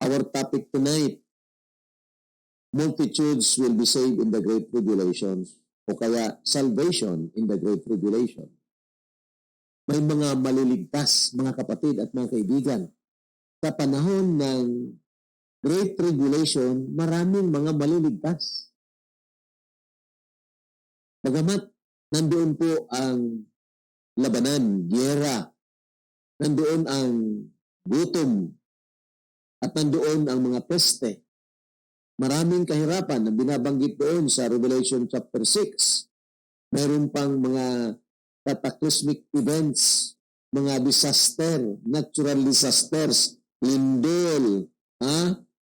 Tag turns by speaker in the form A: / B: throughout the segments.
A: Our topic tonight, multitudes will be saved in the Great Tribulations, o kaya salvation in the Great Tribulation. May mga maliligtas, mga kapatid at mga kaibigan. Sa panahon ng Great Tribulation, maraming mga maliligtas. Bagamat nandoon po ang labanan, giyera, nandoon ang gutom, at nandoon ang mga peste. Maraming kahirapan na binabanggit doon sa Revelation chapter 6. Mayroon pang mga cataclysmic events, mga disaster, natural disasters, lindol,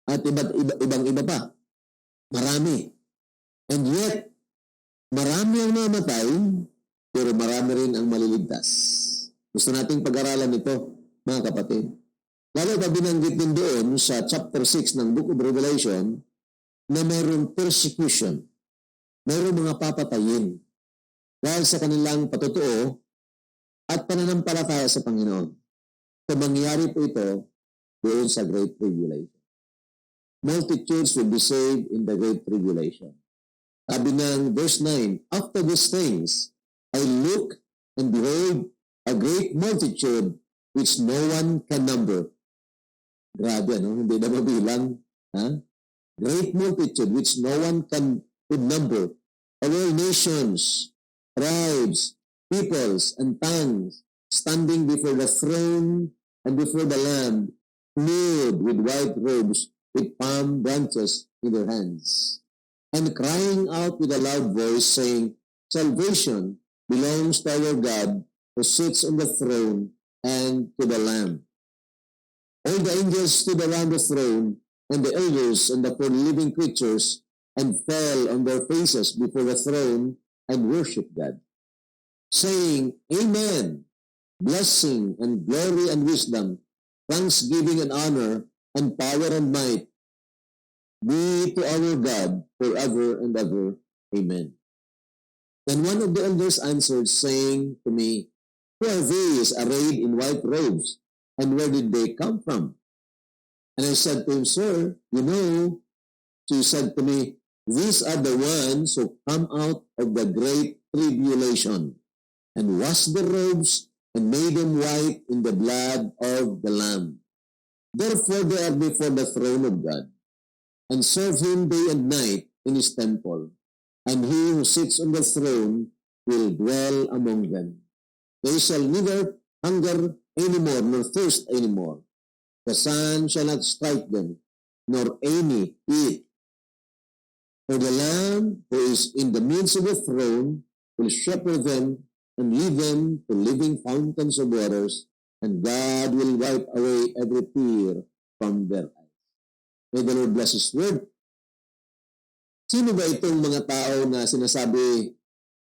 A: at ibang-iba pa. Marami. And yet, marami ang namatay, pero marami rin ang maliligtas. Gusto nating pag-aralan ito, mga kapatid. Lalo pa binanggit din doon sa chapter 6 ng Book of Revelation na mayroong persecution, mayroong mga papatayin dahil sa kanilang patotoo at pananampalataya sa Panginoon. So mangyayari po ito doon sa Great Tribulation. Multitudes will be saved in the Great Tribulation. Sabi ng verse 9, after these things, I look and behold a great multitude which no one can number. Grabe, no? Hindi na mabilang. Great multitude which no one could number. Of all nations, tribes, peoples, and tongues, standing before the throne and before the Lamb, clothed with white robes, with palm branches in their hands, and crying out with a loud voice, saying, Salvation belongs to our God, who sits on the throne, and to the Lamb. All the angels stood around the throne, and the elders and the four living creatures, and fell on their faces before the throne, and worshiped God, saying, Amen, blessing and glory and wisdom, thanksgiving and honor, and power and might, be to our God forever and ever. Amen. Then one of the elders answered, saying to me, Who are these arrayed in white robes, and where did they come from? And I said to him, Sir, you know. So he said to me, These are the ones who come out of the great tribulation, and washed their robes, and made them white in the blood of the Lamb. Therefore they are before the throne of God, and serve him day and night in his temple. And he who sits on the throne will dwell among them. They shall neither hunger anymore, nor thirst anymore. The sun shall not strike them, nor any heat. For the Lamb who is in the midst of the throne will shepherd them and lead them to living fountains of waters, and God will wipe away every tear from their eyes. May the Lord bless His word. Sino ba itong mga tao na sinasabi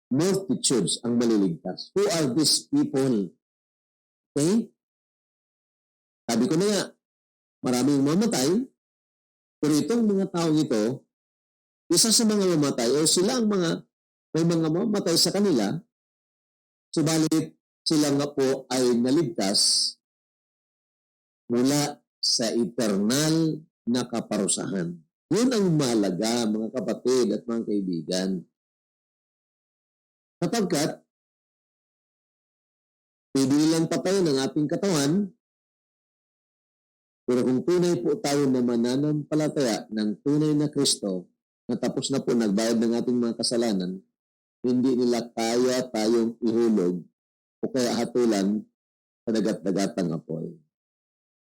A: multitudes ang maliligtas? Who are these people? Okay? Sabi ko na nga, maraming mamatay, pero itong mga taong ito, isa sa mga mamatay, o sila ang may mga mamatay sa kanila, subalit sila nga po ay naligtas mula sa eternal na kaparusahan. Yun ang mahalaga, mga kapatid at mga kaibigan. Kapagkat, pidilan pa tayo ng ating katawan, pero kung tunay po tayo na mananampalataya ng tunay na Kristo, na tapos na po nagbayad ng ating mga kasalanan, hindi nila kaya tayong ihulog o kaya hatulan sa dagat-dagatang apoy.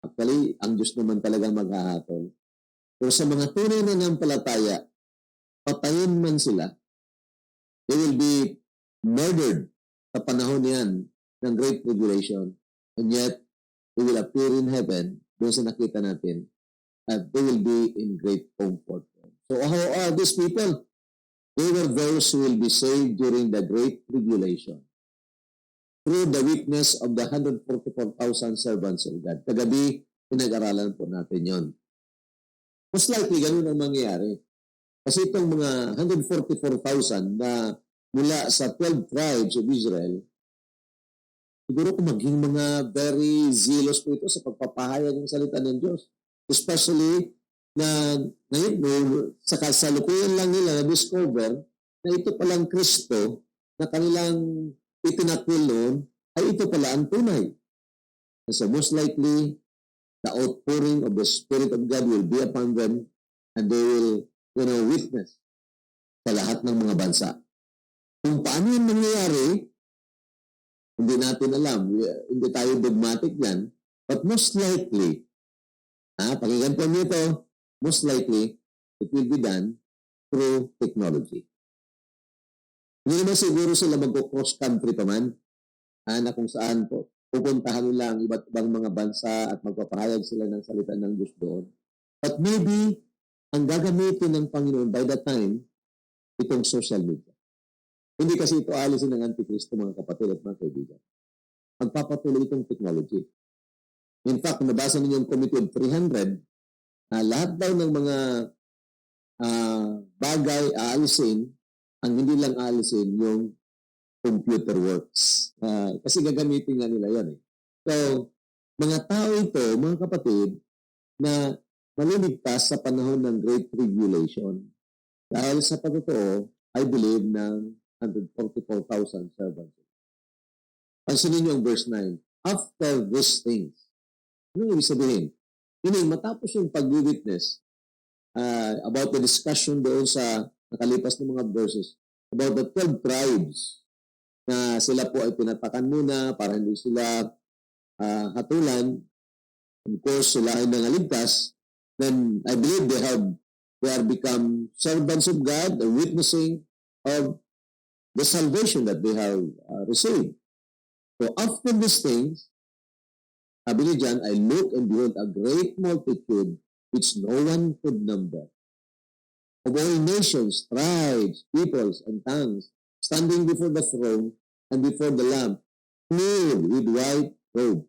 A: Actually, ang Diyos naman talaga maghahatol. Pero sa mga tunay na nanampalataya, patayin man sila, they will be murdered sa panahon niyan ng Great Tribulation. And yet, they will appear in heaven, doon sa nakita natin, and they will be in great comfort. So how are these people? They were those who will be saved during the Great Tribulation through the witness of the 144,000 servants of God. Kagabi, pinag-aralan po natin yon. Most likely, ganun ang mangyayari. Kasi itong mga 144,000 na mula sa 12 tribes of Israel, siguro kung maging mga very zealous po ito sa pagpapahayag ng salita ng Diyos. Especially na ngayon, sa kasalukuyan lang nila na-discover na ito palang Kristo na kanilang itinakwil noon ay ito pala ang tunay. So most likely, the outpouring of the Spirit of God will be upon them and they will, witness sa lahat ng mga bansa. Kung paano yan mangyayari, hindi natin alam. Hindi tayo dogmatic yan. But most likely, pakinggan po nito, most likely, it will be done through technology. Hindi naman siguro sila mag-cross country pa man, na kung saan po pupuntahan nila ang iba't ibang mga bansa at magpapahayag sila ng salita ng Diyos doon. But maybe, ang gagamitin ng Panginoon by that time, itong social media. Hindi kasi ito alisin ng Antikristo, mga kapatid at mga kaibigan. Magpapatuloy itong technology. In fact, nabasa ninyo yung Committee of 300, lahat daw ng mga bagay aalisin, ang hindi lang aalisin yung computer works. Kasi gagamitin nga nila yan. So, mga tao ito, mga kapatid, na maliligtas sa panahon ng Great Tribulation. Dahil sa pagtotoo, I believe ng 144,000 servants. Pansinin niyo ang verse 9. After these things. Ano ibig sabihin? Meaning, matapos yung pag-witness about the discussion doon sa nakalipas ng mga verses about the 12 tribes na sila po ay pinatakan muna para hindi sila hatulan. Of course, sila ay nangaligtas. Then, I believe they are become servants of God, witnessing of the salvation that they have received. So after these things, sabi ni John, I look and behold a great multitude which no one could number, of all nations, tribes, peoples, and tongues, standing before the throne and before the Lamb, clothed with white robes.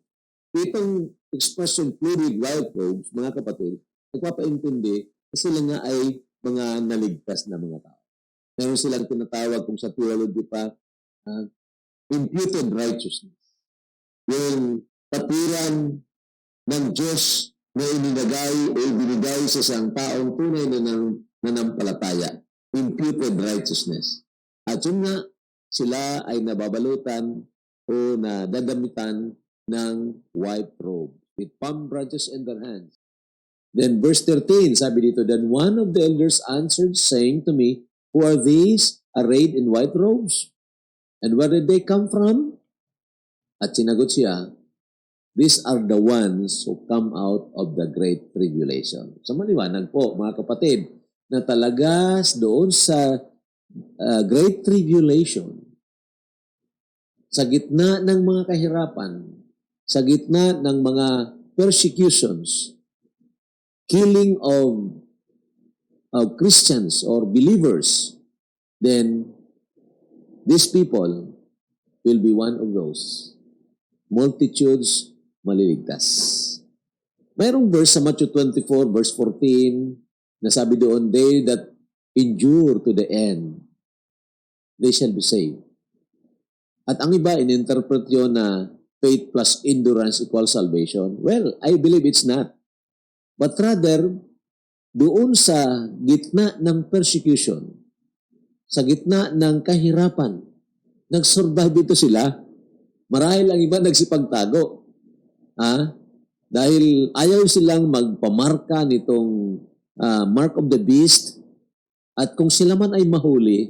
A: Itong expression, clothed with white robes, mga kapatid, nagpapaintindi na sila nga ay mga naligtas na mga tao. Meron silang tinatawag kung sa theology pa, imputed righteousness. Yung katuwiran ng Diyos na ininagay o ibinigay sa isang taong tunay na nanampalataya. Imputed righteousness. At yun nga, sila ay nababalutan o nadadamitan ng white robe with palm branches in their hands. Then verse 13, sabi dito, then one of the elders answered, saying to me, who are these arrayed in white robes? And where did they come from? At sinagot siya, these are the ones who come out of the great tribulation. So maliwanag po, mga kapatid, na talaga doon sa great tribulation, sa gitna ng mga kahirapan, sa gitna ng mga persecutions, killing of Christians or believers, then these people will be one of those multitudes maliligtas. Mayroong verse sa Matthew 24, verse 14, na sabi doon, they that endure to the end, they shall be saved. At ang iba, in-interpret yun na faith plus endurance equals salvation. Well, I believe it's not. But rather, doon sa gitna ng persecution, sa gitna ng kahirapan, nag-survive ito sila. Marahil ang iba nagsipagtago. Dahil ayaw silang magpamarka nitong mark of the beast. At kung sila man ay mahuli,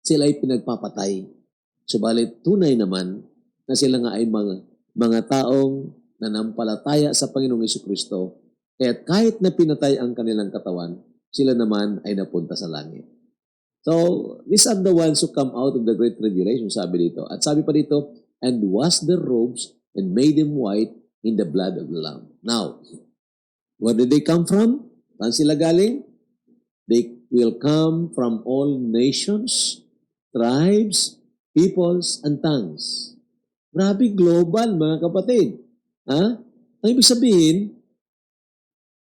A: sila ay pinagpapatay. Subalit tunay naman na sila nga ay mga taong nanampalataya sa Panginoong Jesucristo. Kaya kahit na pinatay ang kanilang katawan, sila naman ay napunta sa langit. So, these are the ones who come out of the great tribulation, sabi dito. At sabi pa dito, and washed their robes and made them white in the blood of the Lamb. Now, where did they come from? Saan sila galing? They will come from all nations, tribes, peoples, and tongues. Grabe, global, mga kapatid. Ang ibig sabihin,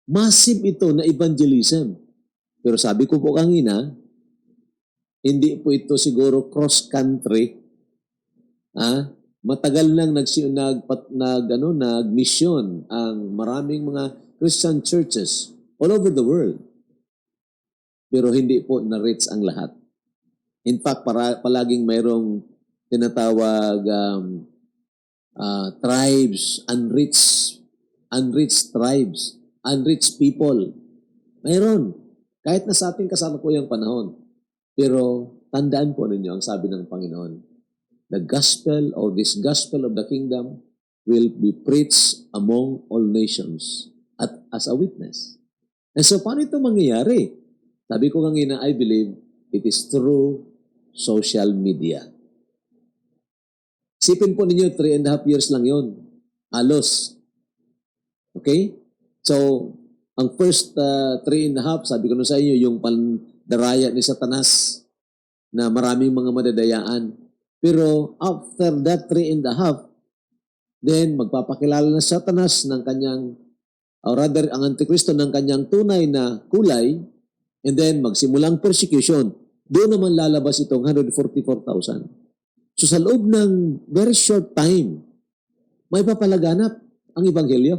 A: massive ito na evangelism. Pero sabi ko po kanina, hindi po ito siguro cross-country. Matagal nang nagmisyon ang maraming mga Christian churches all over the world. Pero hindi po na-reach ang lahat. In fact, palaging mayroong tinatawag tribes, unreached tribes, unreached people. Mayroon. Kahit na sa ating kasalukuyang panahon. Pero tandaan po ninyo ang sabi ng Panginoon. The gospel or this gospel of the kingdom will be preached among all nations at as a witness. And so, paano ito mangyayari? Sabi ko kanina, I believe it is through social media. Isipin po ninyo, 3.5 years lang yon, halos. Okay? So, ang first 3.5, sabi ko na sa inyo, yung pandaraya ni Satanas na maraming mga madadayaan. Pero after that 3.5, then magpapakilala na Satanas ng kanyang, or rather, ang Antikristo ng kanyang tunay na kulay, and then magsimulang persecution. Doon naman lalabas itong 144,000. So sa loob ng very short time, may papalaganap ang Ebanghelyo.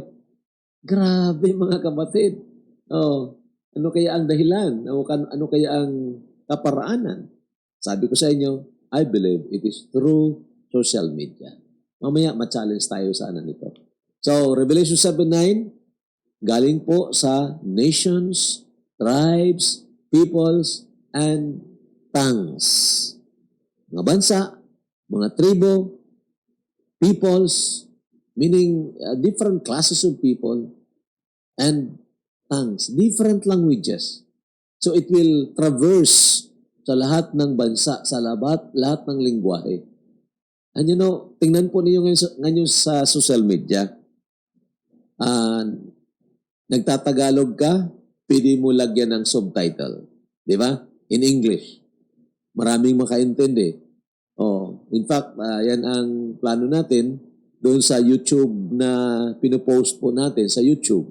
A: Grabe mga kapatid. Oh, ano kaya ang dahilan? Ano kaya ang kaparaanan? Sabi ko sa inyo, I believe it is through social media. Mamaya ma-challenge tayo sa nito. So, Revelation 7:9, galing po sa nations, tribes, peoples, and tongues. Mga bansa, mga tribo, peoples, meaning different classes of people, and tongues, different languages. So it will traverse sa lahat ng bansa, sa lahat ng lingwahe. And you know, tingnan po niyo ngayon sa social media, nagtatagalog ka, pwede mo lagyan ng subtitle. Di ba? In English. Maraming makaintindi. In fact, yan ang plano natin doon sa YouTube na pinopost po natin sa YouTube.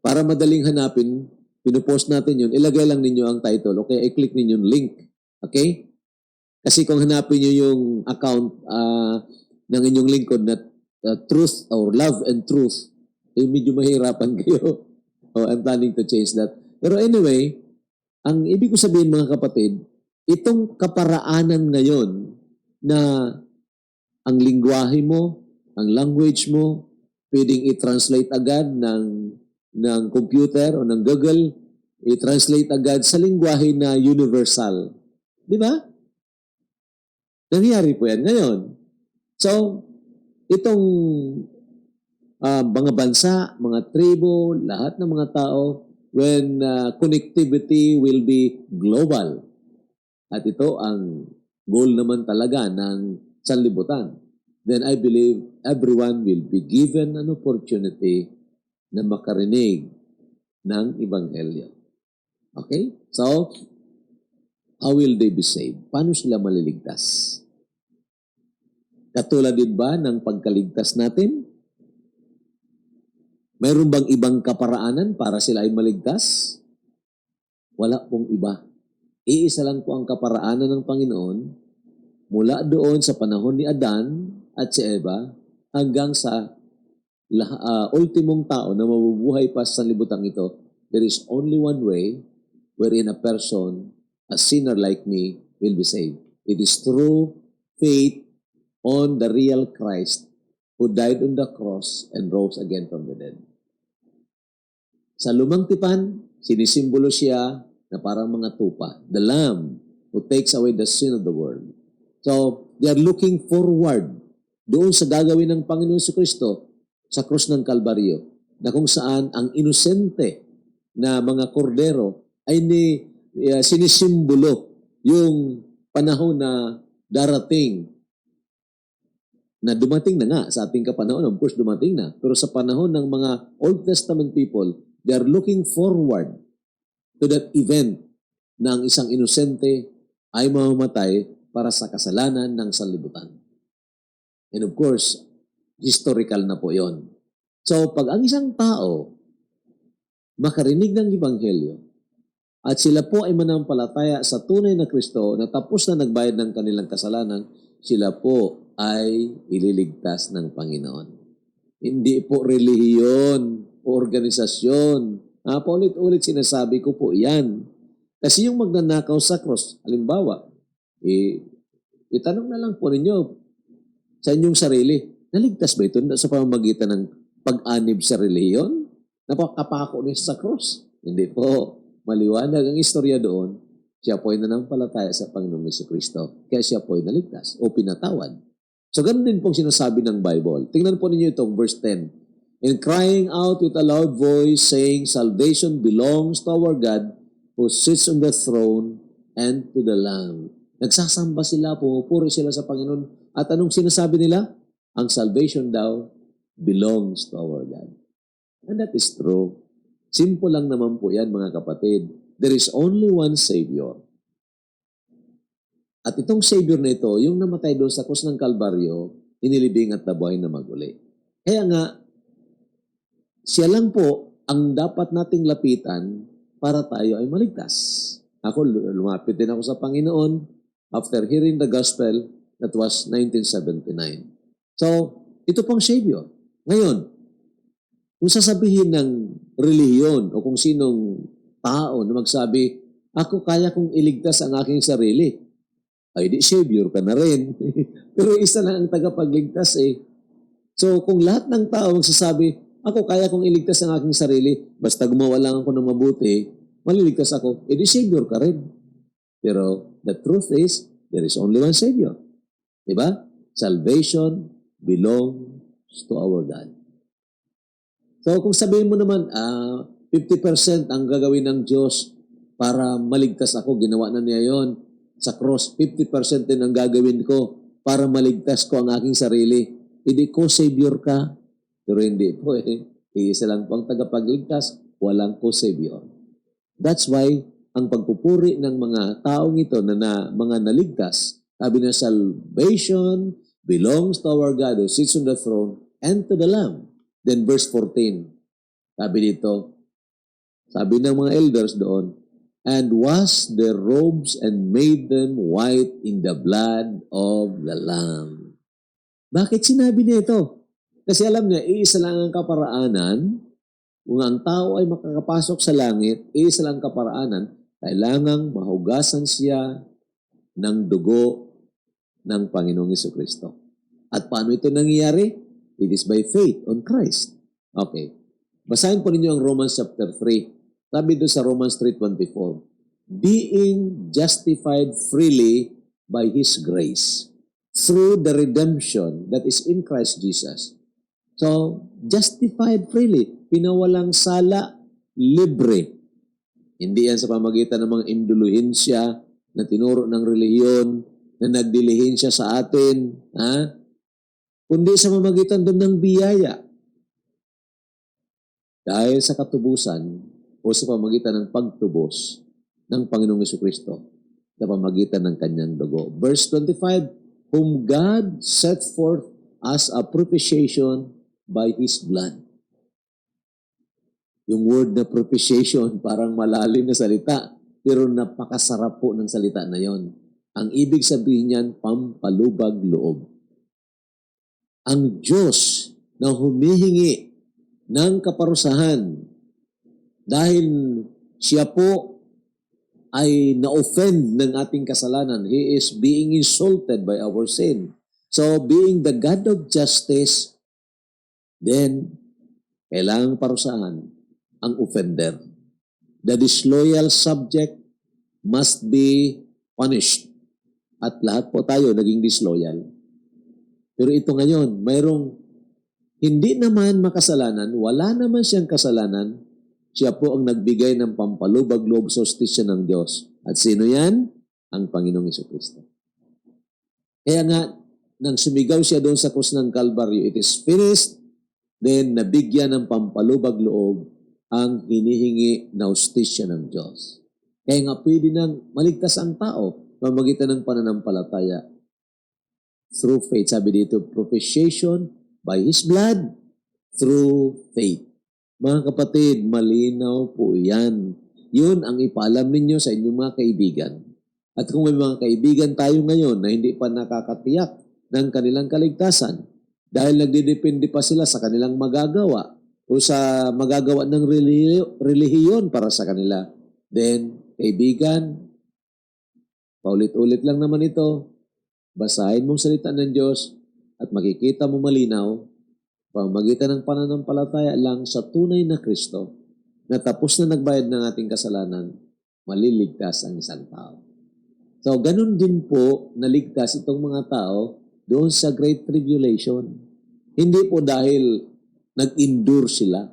A: Para madaling hanapin, pinopost natin yun, ilagay lang ninyo ang title. Okay, i-click ninyo yung link. Okay? Kasi kung hanapin nyo yung account ng inyong lingkod na Truth or Love and Truth, medyo mahirapan kayo. I'm planning to change that. Pero anyway, ang ibig ko sabihin mga kapatid, itong kaparaanan ngayon na ang lingwahe mo, ang language mo, pwedeng i-translate agad ng computer o ng Google, i-translate agad sa lingwahe na universal. Di ba? Nangyari po yan ngayon. So, itong mga bansa, mga tribo, lahat ng mga tao, when connectivity will be global. At ito ang goal naman talaga ng sanlibutan. Then I believe everyone will be given an opportunity na makarinig ng Ebanghelyo. Okay? So, how will they be saved? Paano sila maliligtas? Katulad din ba ng pagkaligtas natin? Mayroon bang ibang kaparaanan para sila ay maligtas? Wala pong iba. Iisa lang po ang kaparaanan ng Panginoon mula doon sa panahon ni Adan at si Eva hanggang sa ultimong tao na mabubuhay pa sa libutan ito. There is only one way wherein a person, a sinner like me, will be saved. It is through faith on the real Christ who died on the cross and rose again from the dead. Sa lumang tipan, sinisimbolo siya na parang mga tupa. The Lamb who takes away the sin of the world. So, they are looking forward doon sa gagawin ng Panginoon Jesucristo sa krus ng Kalbaryo, na kung saan ang inosente na mga kordero ay sinisimbolo yung panahon na darating, na dumating na nga sa ating kapanahon. Of course, dumating na. Pero sa panahon ng mga Old Testament people, they are looking forward to that event na ang isang inosente ay mamamatay para sa kasalanan ng sanlibutan. And of course, historical na po yon. So, pag ang isang tao makarinig ng Ebanghelyo at sila po ay manampalataya sa tunay na Kristo na tapos na nagbayad ng kanilang kasalanan, sila po ay ililigtas ng Panginoon. Hindi po relihiyon o organisasyon. Paulit-ulit sinasabi ko po yan. Kasi yung magnanakaw sa cross, halimbawa, itanong na lang po ninyo sa inyong sarili, naligtas ba ito sa pamamagitan ng pag-anib sa relihiyon? Napakapako niya sa cross? Hindi po. Maliwanag ang istorya doon. Siya po ay nanampalataya sa Panginoong Jesucristo. Kaya siya po ay naligtas o pinatawad. So, ganun din pong sinasabi ng Bible. Tingnan po ninyo itong verse 10. And crying out with a loud voice, saying, Salvation belongs to our God who sits on the throne and to the Lamb. Nagsasamba sila, pumupuri sila sa Panginoon. At anong sinasabi nila? Ang salvation daw belongs to our God. And that is true. Simple lang naman po yan, mga kapatid. There is only one Savior. At itong Savior na ito, yung namatay doon sa krus ng Kalbaryo, inilibing at nabuhay na maguli. Kaya nga, siya lang po ang dapat nating lapitan para tayo ay maligtas. Ako, lumapit din ako sa Panginoon after hearing the gospel. That was 1979. So, ito pong Savior. Ngayon, kung sasabihin ng relihiyon o kung sinong tao na magsabi, ako kaya kong iligtas ang aking sarili, ay di Savior ka na rin. Pero isa lang ang tagapagligtas eh. So kung lahat ng tao magsasabi, ako kaya kong iligtas ang aking sarili, basta gumawa lang ako ng mabuti, maliligtas ako, di Savior ka rin. Pero the truth is, there is only one Savior. Diba? Salvation belongs to our God. So kung sabihin mo naman, 50% ang gagawin ng Diyos para maligtas ako, ginawa na niya yon. Sa cross, 50% din ang gagawin ko para maligtas ko ang aking sarili. Hindi ko Savior ka. Pero hindi po eh. Iisa lang po ang tagapagligtas, walang ko Savior. That's why, ang pagpupuri ng mga taong ito na mga naligtas, sabi na salvation belongs to our God who sits on the throne and to the Lamb. Then verse 14, sabi dito, sabi ng mga elders doon, and washed their robes and made them white in the blood of the Lamb. Bakit sinabi niya ito? Kasi alam niya, iisa lang ang kaparaanan. Kung ang tao ay makakapasok sa langit, iisa lang ang kaparaanan, kailangang mahugasan siya ng dugo ng Panginoong Jesucristo. At paano ito nangyayari? It is by faith on Christ. Okay. Basahin po ninyo ang Romans chapter 3. Sabi doon sa Romans 3:24, being justified freely by His grace through the redemption that is in Christ Jesus. So, justified freely, pinawalang sala, libre. Hindi yan sa pamagitan ng mga induluhensya na tinuro ng relihiyon, na nagdilihensya sa atin, kundi sa pamagitan doon ng biyaya. Dahil sa katubusan, o sa pamagitan ng pagtubos ng Panginoong Jesucristo sa pamagitan ng kanyang dugo. Verse 25, whom God set forth as a propitiation by His blood. Yung word na propitiation, parang malalim na salita, pero napakasarap po ng salita na yon. Ang ibig sabihin niyan, pampalubag loob. Ang Diyos na humihingi ng kaparusahan dahil siya po ay na-offend ng ating kasalanan. He is being insulted by our sin. So, being the God of justice, then, kailangang parusahan ang offender. The disloyal subject must be punished. At lahat po tayo naging disloyal. Pero ito ngayon, mayroong hindi naman makasalanan, wala naman siyang kasalanan, siya po ang nagbigay ng pampalubag loob sa hustisya ng Diyos. At sino yan? Ang Panginoong Jesucristo. Kaya nga, nang sumigaw siya doon sa krus ng Kalbaryo, it is finished, then nabigyan ng pampalubag loob ang hinihingi na hustisya ng Diyos. Kaya nga pwede nang maligtas ang tao pamagitan ng pananampalataya. Through faith, sabi dito, propitiation by His blood, through faith. Mga kapatid, malinaw po yan. Yun ang ipaalam ninyo sa inyong mga kaibigan. At kung may mga kaibigan tayo ngayon na hindi pa nakakatiyak ng kanilang kaligtasan, dahil nagdidepende pa sila sa kanilang magagawa o sa magagawa ng relihiyon para sa kanila. Then, kaibigan, paulit-ulit lang naman ito, basahin mong salita ng Diyos at makikita mo malinaw pamagitan ng pananampalataya lang sa tunay na Kristo na tapos na nagbayad ng ating kasalanan, maliligtas ang isang tao. So, ganun din po naligtas itong mga tao doon sa Great Tribulation. Hindi po dahil nag-endure sila.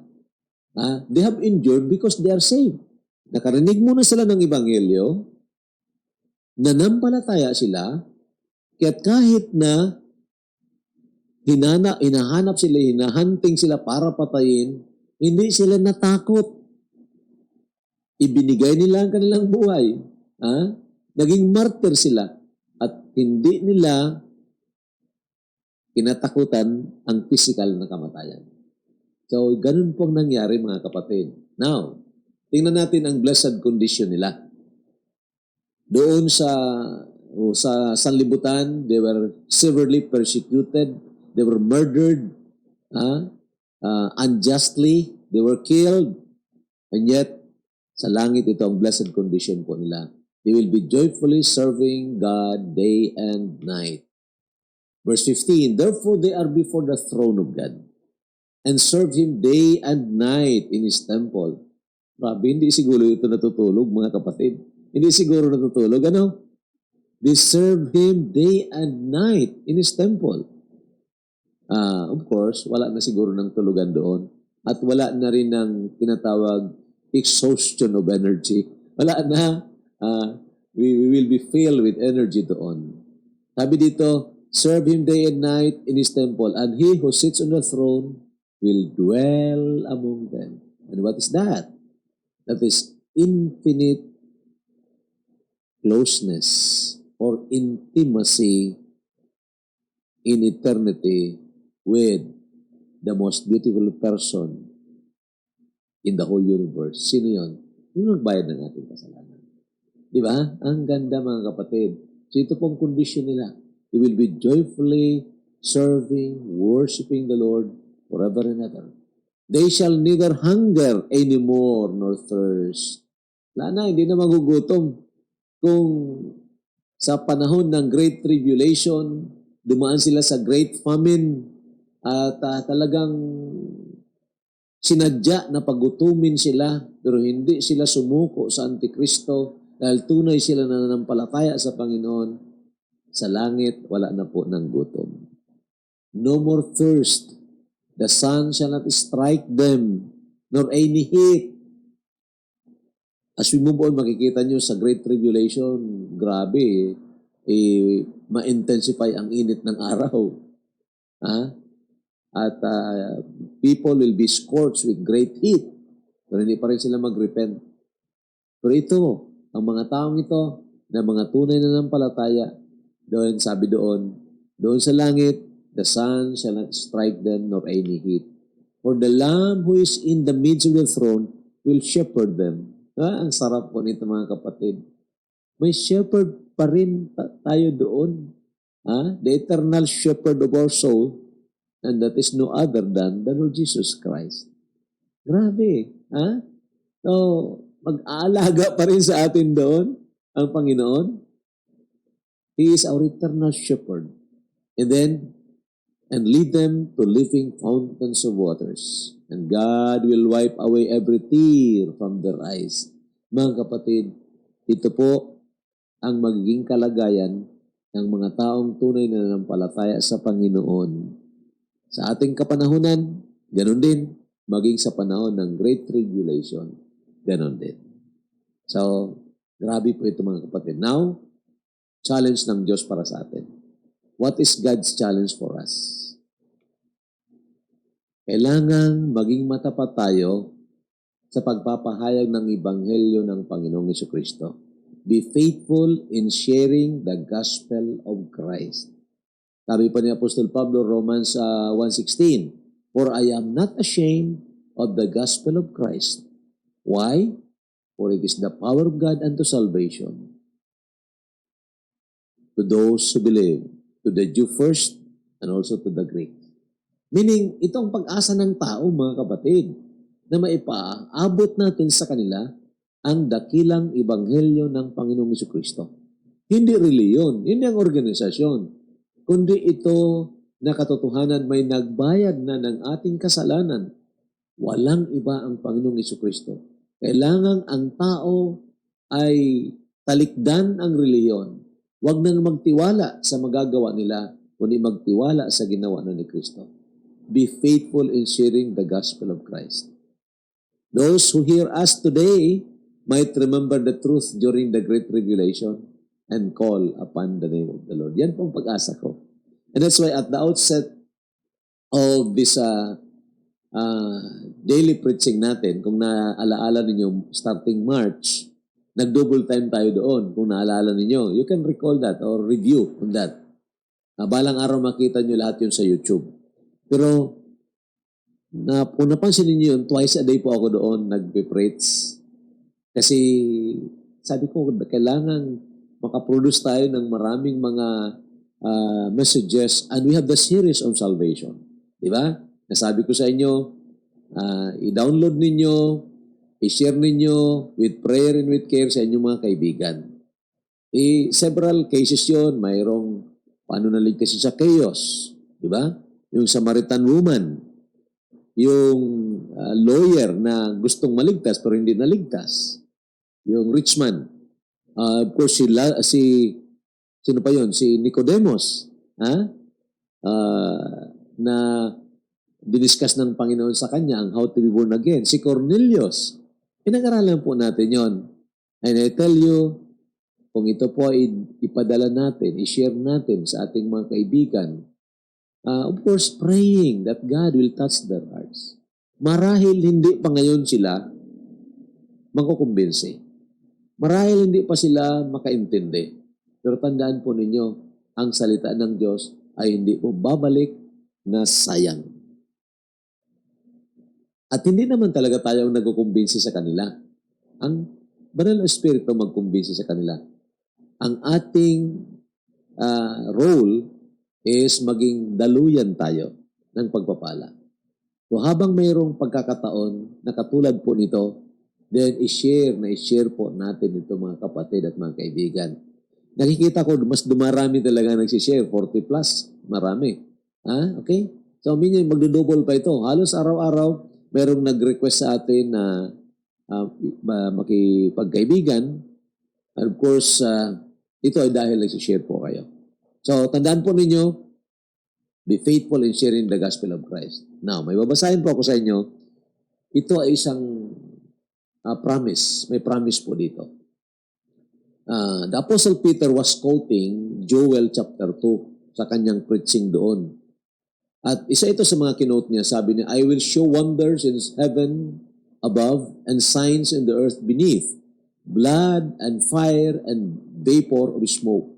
A: They have endured because they are saved. Nakarinig muna sila ng Ebanghelyo, nanampalataya sila, kaya't kahit na hinahanap sila, hinahunting sila para patayin, hindi sila natakot. Ibinigay nila ang kanilang buhay. Naging martyr sila at hindi nila kinatakutan ang physical na kamatayan. So, ganun pong nangyari mga kapatid. Now, tingnan natin ang blessed condition nila. Doon sa sanlibutan, they were severely persecuted, they were murdered unjustly, they were killed, and yet, sa langit ito ang blessed condition po nila. They will be joyfully serving God day and night. Verse 15, therefore they are before the throne of God and serve Him day and night in His temple. Grabe, hindi siguro ito natutulog, mga kapatid. Hindi siguro natutulog. Ano? They serve Him day and night in His temple. Of course, wala na siguro ng tulugan doon. At wala na rin ng tinatawag exhaustion of energy. Wala na. We will be filled with energy doon. Sabi dito, serve Him day and night in His temple, and He who sits on the throne will dwell among them. And what is that? That is infinite closeness or intimacy in eternity with the most beautiful person in the whole universe. Sino yun? Yung nagbayad ng ating kasalanan. Di ba? Ang ganda mga kapatid. So ito pong condition nila. They will be joyfully serving, worshiping the Lord forever and ever. They shall neither hunger anymore nor thirst. Wala na, hindi na magugutom. Kung sa panahon ng Great Tribulation, dumaan sila sa Great Famine at talagang sinadya na pagutumin sila pero hindi sila sumuko sa Antikristo dahil tunay sila na nanampalataya sa Panginoon. Sa langit, wala na po ng gutom. No more thirst. The sun shall not strike them, nor any heat. As we move on, makikita nyo sa Great Tribulation, grabe, ma-intensify ang init ng araw. At people will be scorched with great heat. Pero hindi pa rin sila mag-repent. Pero ito, ang mga taong ito, na mga tunay na nanampalataya, doon, sabi doon sa langit, the sun shall not strike them nor any heat. For the Lamb who is in the midst of the throne will shepherd them. Ang sarap po nito mga kapatid. May shepherd pa rin tayo doon. The eternal shepherd of our soul, and that is no other than the Lord Jesus Christ. Grabe. So, mag-aalaga pa rin sa atin doon ang Panginoon. He is our eternal shepherd. And lead them to living fountains of waters. And God will wipe away every tear from their eyes. Mga kapatid, ito po ang magiging kalagayan ng mga taong tunay na nanampalataya sa Panginoon. Sa ating kapanahunan, ganun din. Maging sa panahon ng Great Tribulation, ganun din. So, grabe po ito mga kapatid. Now, challenge ng Diyos para sa atin. What is God's challenge for us? Kailangan maging matapat tayo sa pagpapahayag ng Ebanghelyo ng Panginoong Jesucristo. Be faithful in sharing the gospel of Christ. Sabi pa ni Apostol Pablo, Romans 1:16, for I am not ashamed of the gospel of Christ. Why? For it is the power of God unto salvation to those who believe, to the Jew first, and also to the Greek. Meaning, ito ang pag-asa ng tao, mga kapatid, na maipaabot natin sa kanila ang dakilang ebanghelyo ng Panginoong Jesucristo. Hindi reliyon, hindi ang organisasyon, kundi ito na katotohanan may nagbayad na ng ating kasalanan. Walang iba ang Panginoong Jesucristo. Kailangan ang tao ay talikdan ang reliyon. Huwag nang magtiwala sa magagawa nila, kundi magtiwala sa ginawa na ni Kristo. Be faithful in sharing the gospel of Christ. Those who hear us today might remember the truth during the Great Tribulation and call upon the name of the Lord. Yan pong pag-asa ko. And that's why at the outset of this daily preaching natin, kung naalaala ninyo, starting March, nag-double time tayo doon. Kung naalala ninyo, you can recall that or review on that. Balang araw makita nyo lahat yun sa YouTube. Pero, kung napansin ninyo yun, twice a day po ako doon nagpe-preach. Kasi, sabi ko, kailangan makaproduce tayo ng maraming mga messages, and we have the series on salvation. Di ba? Nasabi ko sa inyo, i-download ninyo, i-share ninyo with prayer and with care sa inyong mga kaibigan. Several cases yon, mayroong paano naligtas sa chaos, di ba? Yung Samaritan woman, yung lawyer na gustong maligtas pero hindi naligtas, yung rich man, of course sino pa yon? Si Nicodemus, na diniscuss ng Panginoon sa kanya ang how to be born again. Si Cornelius, pinag-aralan po natin yon. And I tell you, kung ito po ay ipadala natin, i-share natin sa ating mga kaibigan, of course, praying that God will touch their hearts. Marahil hindi pa ngayon sila makukumbinsi. Marahil hindi pa sila makaintindi. Pero tandaan po ninyo, ang salita ng Diyos ay hindi po babalik na sayang. At hindi naman talaga tayo nagkukumbinsi sa kanila. Ang Banal na Espiritu magkumbinsi sa kanila. Ang ating role is maging daluyan tayo ng pagpapala. So habang mayroong pagkakataon na katulad po nito, then i-share po natin ito mga kapatid at mga kaibigan. Nakikita ko, mas dumarami talaga nagsishare, 40 plus, marami. Okay? So, magdo-double pa ito. Halos araw-araw, mayroong nag-request sa atin na makipagkaibigan. And of course, ito ay dahil nagsishare po kayo. So, tandaan po ninyo, be faithful in sharing the gospel of Christ. Now, may babasahin po ako sa inyo. Ito ay isang promise. May promise po dito. The Apostle Peter was quoting Joel chapter 2 sa kanyang preaching doon. At isa ito sa mga kinote niya, sabi niya, I will show wonders in heaven above and signs in the earth beneath, blood and fire and vapor of smoke.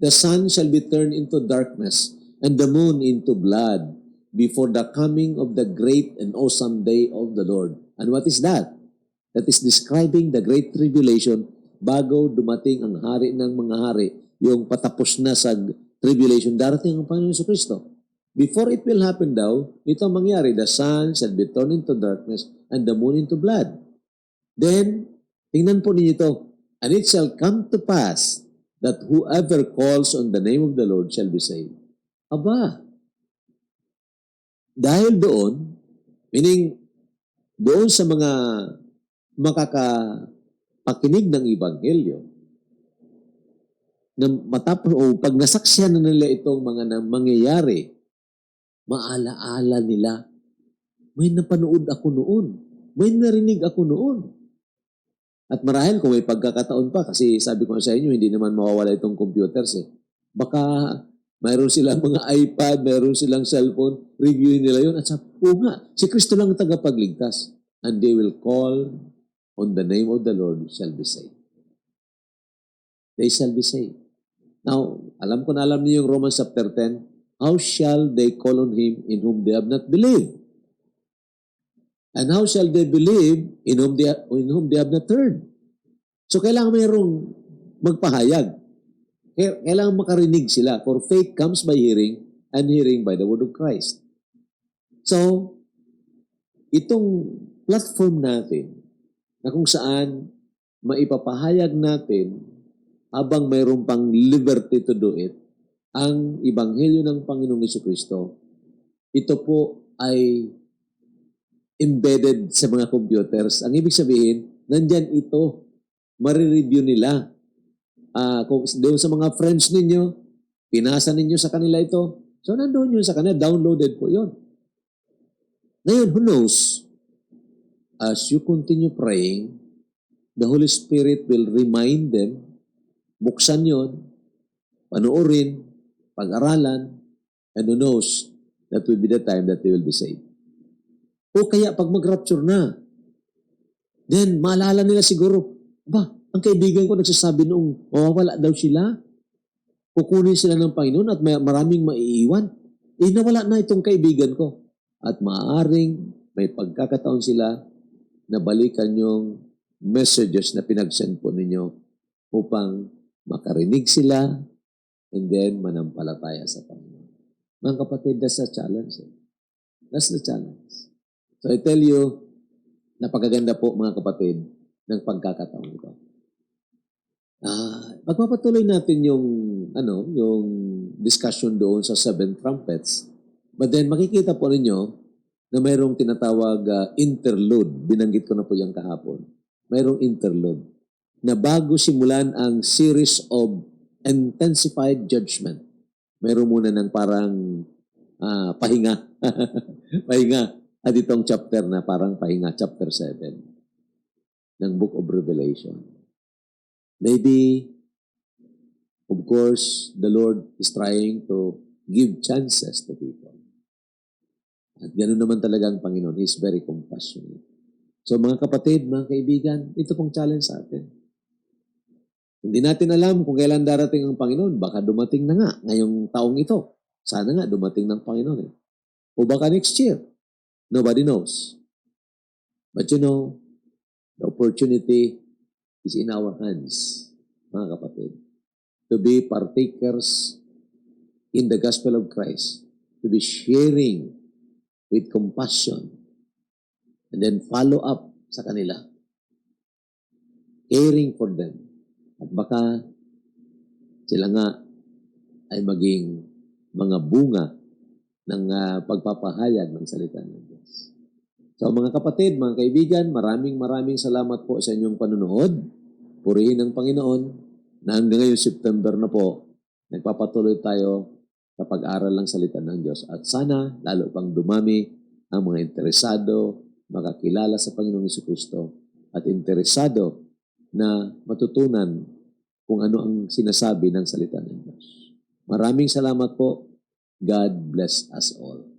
A: The sun shall be turned into darkness and the moon into blood before the coming of the great and awesome day of the Lord. And what is that? That is describing the great tribulation bago dumating ang hari ng mga hari, yung patapos na sa tribulation, darating ang Panginoon Jesucristo. Before it will happen daw, ito ang mangyari, the sun shall be turned into darkness and the moon into blood. Then, tingnan po ninyo ito, and it shall come to pass that whoever calls on the name of the Lord shall be saved. Aba, dahil doon, meaning doon sa mga makakapakinig ng Ebanghelyo, na matapos o pag nasaksihan na nila itong mga mangyayari, maalaala nila, may napanood ako noon, may narinig ako noon. At marahil kung may pagkakataon pa, kasi sabi ko sa inyo, hindi naman mawawala itong computers Baka mayroon silang mga iPad, mayroon silang cellphone, reviewin nila yun. At sabi, si Kristo lang ang tagapagligtas. And they will call on the name of the Lord shall be saved. They shall be saved. Now, alam niyo yung Romans chapter 10, how shall they call on Him in whom they have not believed? And how shall they believe in whom they have not heard? So, kailangan mayroong magpahayag. Kailangan makarinig sila. For faith comes by hearing, and hearing by the word of Christ. So, itong platform natin na kung saan maipapahayag natin habang mayroon pang liberty to do it, ang Ebanghelyo ng Panginoong Jesucristo, ito po ay embedded sa mga computers. Ang ibig sabihin, nandyan ito, marireview nila. Kung doon sa mga friends ninyo, pinasa ninyo sa kanila ito. So, nandoon yun sa kanila, downloaded po yun. Ngayon, who knows, as you continue praying, the Holy Spirit will remind them, buksan yon, panoorin, pag-aralan, and who knows, that will be the time that they will be saved. O kaya pag mag-rapture na, then maalala nila siguro, ang kaibigan ko nagsasabi noong mawawala daw sila, kukunin sila ng Panginoon at maraming maiiwan. Nawala na itong kaibigan ko. At maaaring may pagkakataon sila na balikan yung messages na pinag-send po ninyo upang makarinig sila and then manampalataya sa Panginoon. Mga kapatid, that's the challenge. That's the challenge. So I tell you, napakaganda po mga kapatid ng pagkakataon ito. Pagpapatuloy natin yung discussion doon sa 7 trumpets. But then makikita po ninyo na mayroong tinatawag interlude. Binanggit ko na po yung kahapon. Mayroong interlude na bago simulan ang series of intensified judgment. Mayroon muna ng parang pahinga. Pahinga. At itong chapter na parang pahinga, chapter 7 ng Book of Revelation. Maybe, of course, the Lord is trying to give chances to people. At ganoon naman talaga ang Panginoon. He is very compassionate. So mga kapatid, mga kaibigan, ito pong challenge sa atin. Hindi natin alam kung kailan darating ang Panginoon. Baka dumating na nga ngayong taong ito. Sana nga dumating ng Panginoon. O baka next year. Nobody knows. But you know, the opportunity is in our hands, mga kapatid, to be partakers in the gospel of Christ, to be sharing with compassion, and then follow up sa kanila, caring for them. At baka sila nga ay maging mga bunga ng pagpapahayag ng salita ng Diyos. So mga kapatid, mga kaibigan, maraming salamat po sa inyong panunood. Purihin ng Panginoon na hanggang ngayon September na po, nagpapatuloy tayo sa pag-aral ng salita ng Diyos. At sana, lalo pang dumami ang mga interesado, makakilala sa Panginoong Jesucristo at interesado na matutunan kung ano ang sinasabi ng salita ng Diyos. Maraming salamat po. God bless us all.